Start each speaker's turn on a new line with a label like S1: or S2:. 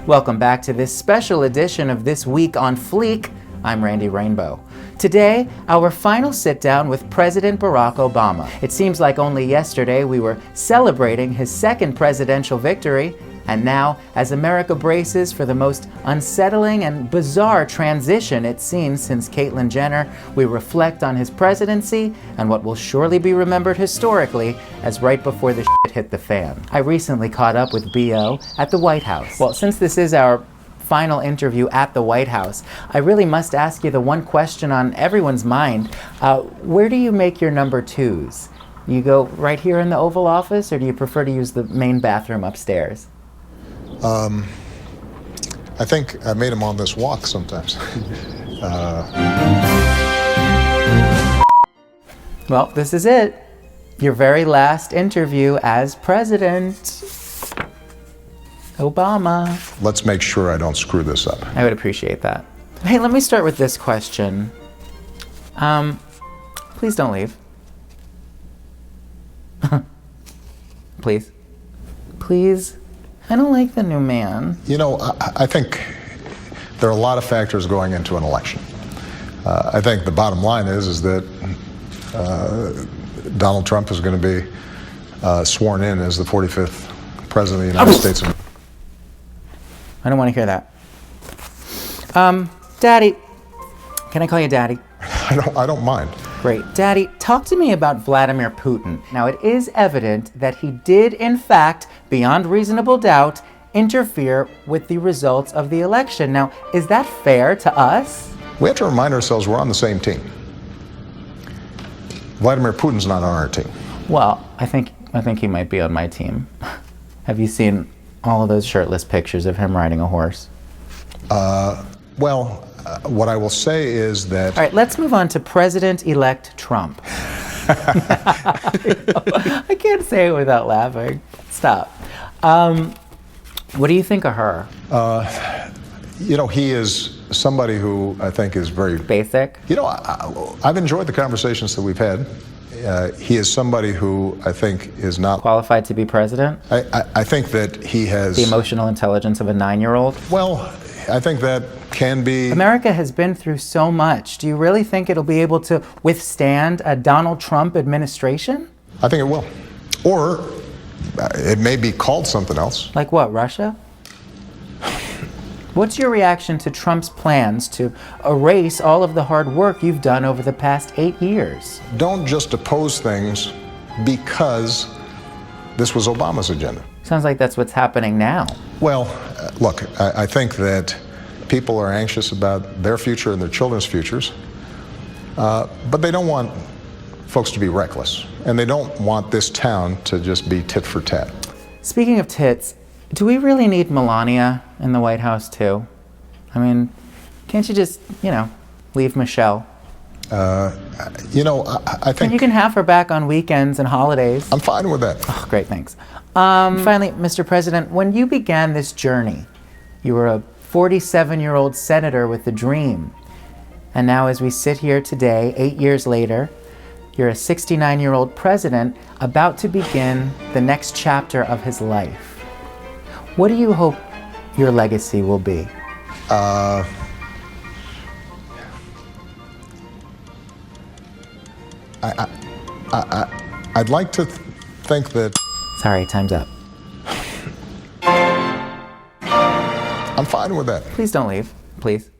S1: Welcome back to this special edition of This Week on Fleek. I'm Randy Rainbow. Today, our final sit-down with President Barack Obama. It seems like only yesterday we were celebrating his second presidential victory, and now, as America braces for the most unsettling and bizarre transition it's seen since Caitlyn Jenner, we reflect on his presidency and what will surely be remembered historically as right before the shit hit the fan. I recently caught up with B.O. at the White House. Well, since this is our final interview at the White House, I really must ask you the one question on everyone's mind. Where do you make your number twos? You go right here in the Oval Office, or do you prefer to use the main bathroom upstairs?
S2: I think I made him on this walk sometimes.
S1: Well, this is it. Your very last interview as President Obama.
S2: Let's make sure I don't screw this up.
S1: I would appreciate that. Hey, let me start with this question. Please don't leave. Please. Please. I don't like the new man.
S2: You know, I think there are a lot of factors going into an election. I think the bottom line is that Donald Trump is going to be sworn in as the 45th President of the United States.
S1: I don't want to hear that. Daddy, can I call you Daddy?
S2: I don't mind.
S1: Great. Daddy, talk to me about Vladimir Putin. Now, it is evident that he did, in fact, beyond reasonable doubt, interfere with the results of the election. Now, is that fair to us?
S2: We have to remind ourselves we're on the same team. Vladimir Putin's not on our team.
S1: Well, I think he might be on my team. Have you seen all of those shirtless pictures of him riding a horse?
S2: What I will say is that...
S1: All right, let's move on to President-elect Trump. I can't say it without laughing. Stop. What do you think of her?
S2: You know, he is somebody who I think is very...
S1: Basic?
S2: You know, I've enjoyed the conversations that we've had. He is somebody who I think is not...
S1: Qualified to be president?
S2: I think that he has...
S1: The emotional intelligence of a 9-year-old?
S2: Well, I think that can be...
S1: America has been through so much. Do you really think it'll be able to withstand a Donald Trump administration?
S2: I think it will. Or it may be called something else.
S1: Like what, Russia? What's your reaction to Trump's plans to erase all of the hard work you've done over the past 8 years?
S2: Don't just oppose things because this was Obama's agenda.
S1: Sounds like that's what's happening now.
S2: Well, look, I think that people are anxious about their future and their children's futures, but they don't want folks to be reckless, and they don't want this town to just be tit for tat. Speaking
S1: of tits, do we really need Melania in the White House too? I mean, can't you just, leave Michelle?
S2: I think...
S1: You can have her back on weekends and holidays.
S2: I'm fine with that.
S1: Oh, great, thanks. Finally, Mr. President, when you began this journey, you were a 47-year-old senator with a dream. And now as we sit here today, 8 years later, you're a 69-year-old president about to begin the next chapter of his life. What do you hope your legacy will be?
S2: I'd like to think that...
S1: Sorry, time's up.
S2: I'm fine with that.
S1: Please don't leave, please.